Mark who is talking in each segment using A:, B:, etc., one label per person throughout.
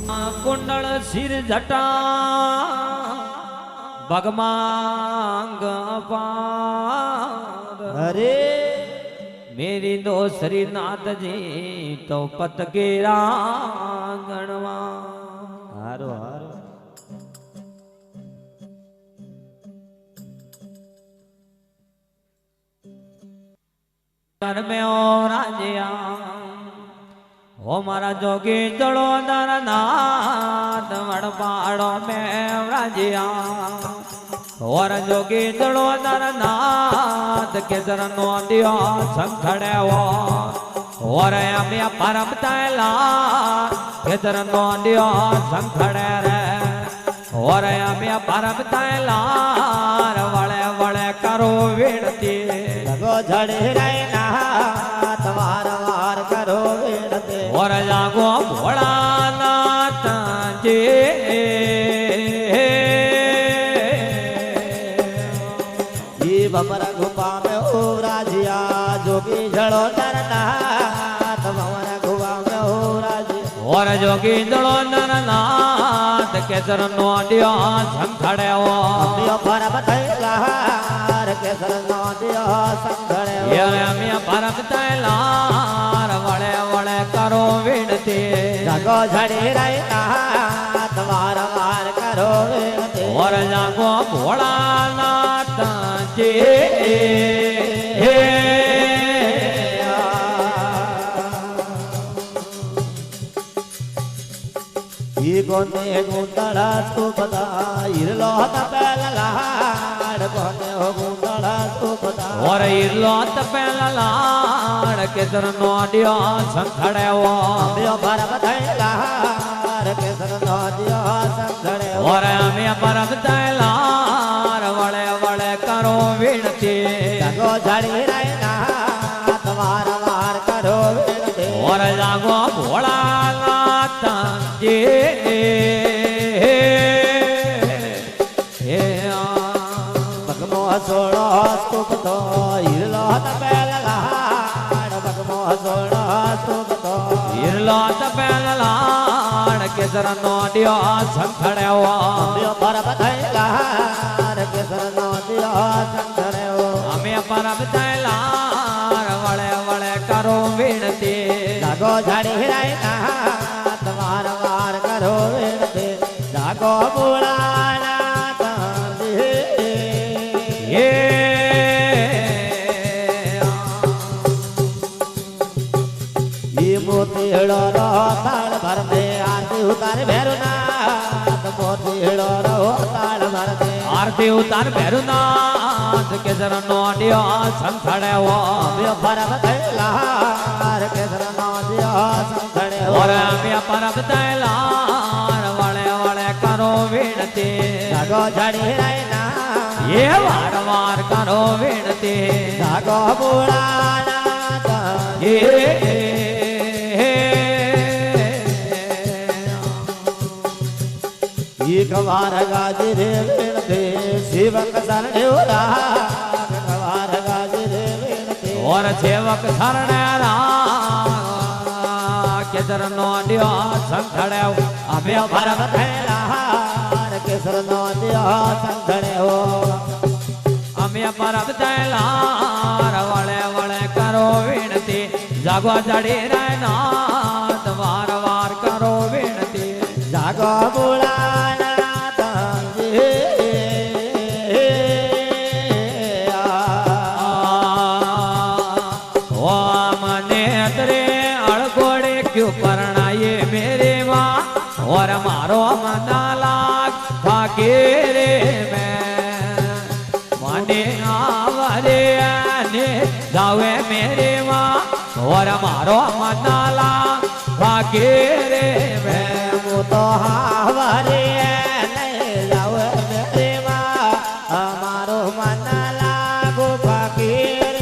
A: कुंडल सिर जटा भगमांग पार
B: अरे
A: मेरी दोसरी नाथ जी तो पत के गणवा
B: हारो हारो
A: घर में और राजिया ओ मारा जोगी जड़ो दर नाथ वड़ पाड़ो में राजिया और जोगी जड़ो दर नाथ के चरणों दियो संखड़े हो और अमिया परम तैला के चरणों दियो संखड़े रे और अमिया परम तैला वड़े वड़े करो विनती
B: लगो झड़े रहना वार वार करो विनती
A: और जागो भोलानाथ जी
B: ये भमरा गुफा में हो राजिया जोगी झड़ो नरनाथ भमरा गुफा में हो राजिया
A: और जोगी जड़ो नरनाथ के चरणों दियो संखड़े हो
B: अमिया परम तैलार के शरणों दियो संखड़े हो
A: ये अमिया परम तैलार वड़े वड़े करो विनती
B: जागो झड़े रहना वार वार करो विनती
A: और जागो भोलानाथ जी
B: ಈ ಗೊಂದೆ ಗುಂದಳ ಸ್ತೂಪದ ಇರಲೋ ತಪೆಲಾಡ ಗೊಂದೆ ಗುಂದಳ ಸ್ತೂಪದ
A: और इरलो तपेला लाड़ के चरणों दियो संखड़े हो
B: अमियो परम तैलार के शरणों दियो संखड़े हो
A: और अमिया परम तैलार वड़े वड़े करो विनती
B: जागो झड़ी रहना वार वार करो विनती
A: और जागो भोलानाथ जी
B: भगमो सोड़ो स्तूप तो इरलो तपेलाड भगमो सोड़ो स्तूप तो
A: इरलो तपेला लाड़ के चरणों दियो संखड़े हो
B: अमियो परम तैलार के शरणों दियो संखड़े हो
A: अमिया परम तैलार वड़े वड़े करो विनती
B: जागो झड़ी रहना वार वार करो विनती जागो बुलानाथ
A: ये
B: मोतीड़ो रो ताल भर दे आरती उतार भैरुनाथ मोतीड़ो रो ताल भर दे
A: आरती उतार भैरुनाथ के चरणों दियो संखड़े हो
B: अमियो परम तैलार के शरणों दियो संखड़े हो
A: और अमिया परम तैलार वड़े वड़े करो विनती
B: जागो झड़ी रहना
A: ये वार वार करो विनती
B: जागो बुलानाथ
A: ये
B: एक बार गाजी रे विनती शिवक शरण गवार गाजी रे विनती
A: और सेवक शरणे के चरणों दियो संखड़े हो
B: अमियो परम तैलार के शरणों दियो संखड़े हो
A: अमिया परम तैलार वड़े वड़े करो विनती जागो जड़ी रहना वार वार करो विनती
B: जागो बुलानाथ
A: ओ मने तेरे अड़गोड़े क्यों करना ये मेरे माँ और मारो मना लाग भागे रे मैं मने आवरे आने जावे मेरे माँ और मारो मना लाग भागे रे मैं
B: तो हावरे नहीं जावे मेरे माँ हमारो मन लागो फकीर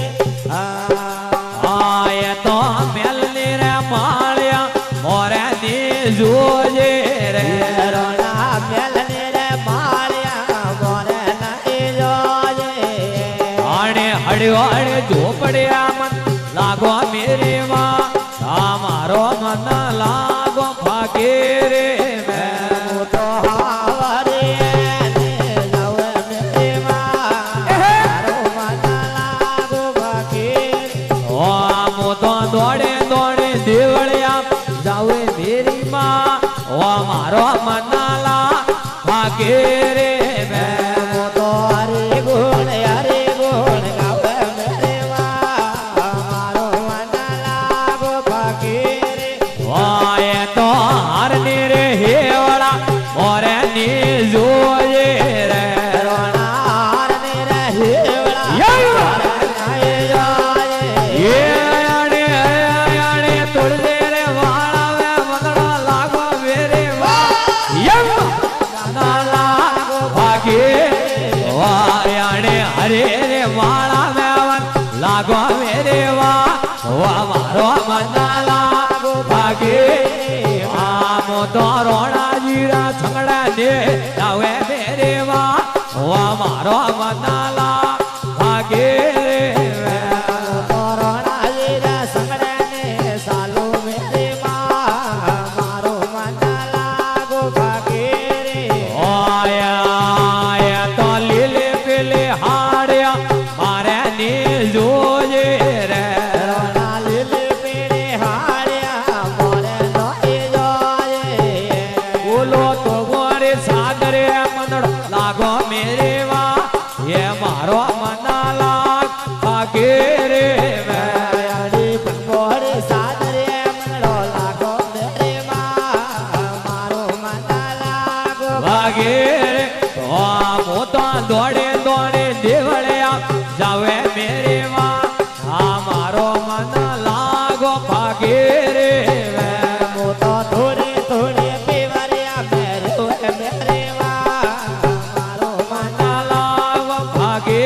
A: आए तो मिलने रे मालिया मोरे दी जोजे रे
B: रोना मिलने रे मालिया मोरे नहीं जोजे
A: आने हड़ियो हड़े झोपड़िया मन लागो मेरे माँ हमारो मन लागो भागे रे દોડે દોડે દેવળિયા જાવે મેરી માં ઓ મારો મનાલા ભાગે રે
B: હું તો હરે ગુણ ગાવે મેરે વા મારો મન લાગો ભાગે રે
A: વાય તો હારને રે હેવળા મોરે ની જોજે રે
B: રોણાર ને રહેવડા
A: એ આણે તોડજે રે વાળાવે મગડો લાગો વેરે વા યમ નાલા ભાગે વાયાણે હરે રે વાળાવે લાગો વેરે વા મારો મનાલા ભાગે આમો તો રોણા જીરા છંગડા દે જાવે મેરે વા મારો મનાલા ભાગે રે
B: કોરોના જીરા સંગડાને સાલો મેરે માં મારો મન લાગો ભાગે રે
A: આયા તો લીલે પેલે હાડ્યા મારે ને જોજે રે
B: રોણા લીલે પેડે હાડ્યા મોરે નોઈ જોયે
A: બોલો તો ગોરે સાગરે મનડ લાગો મેરે વા એ મારો મનાલા ભાગે રે
B: અડી પંગોરે સાદરે મનડો લાગો મેરે માં મારો મન લાગો
A: ભાગે રે મો તો દોડે દોડે દેવળિયા જાવે મેરે વા મારો મન લાગો ભાગે રે
B: હું તો થોડે થોડે પીવરિયા મેરે વા મારો મન
A: લાગો ભાગે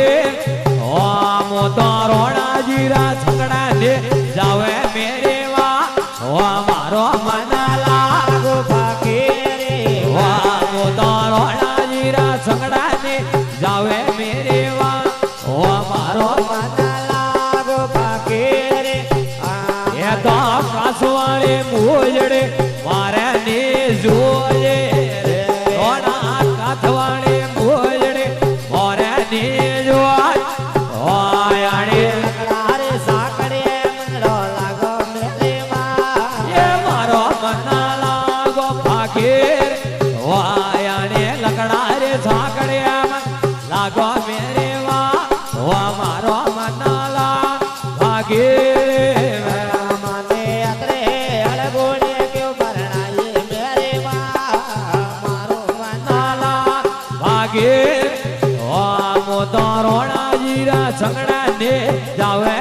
A: મો તો રોણા જીરા છંગડા દે જાવે મેરે વા મારો મન
B: લાગો ભાગે રે
A: મો તો રોણા જીરા છંગડા દે જાવે મેરે વા મારો
B: મન લાગો ભાગે રે
A: એ તો કાસવાળે મોજડે મારે ને જોજે રે રોણા કાથવાળે મોજડે મારે ને જોય આયાણે
B: લકડારે સાકડે મનડો લાગો મેરે માં
A: એ મારો મના લાગો ભાગે વાયાણે લકડા રે સાકડે લાગો મેરે વા મારો મના ભાગે
B: મને અત્રે અળગોડે કેવ પરણાયે મેરે માં મારો મન
A: ભાગે મો તો રોણા જીરા છંગડા ને જાવે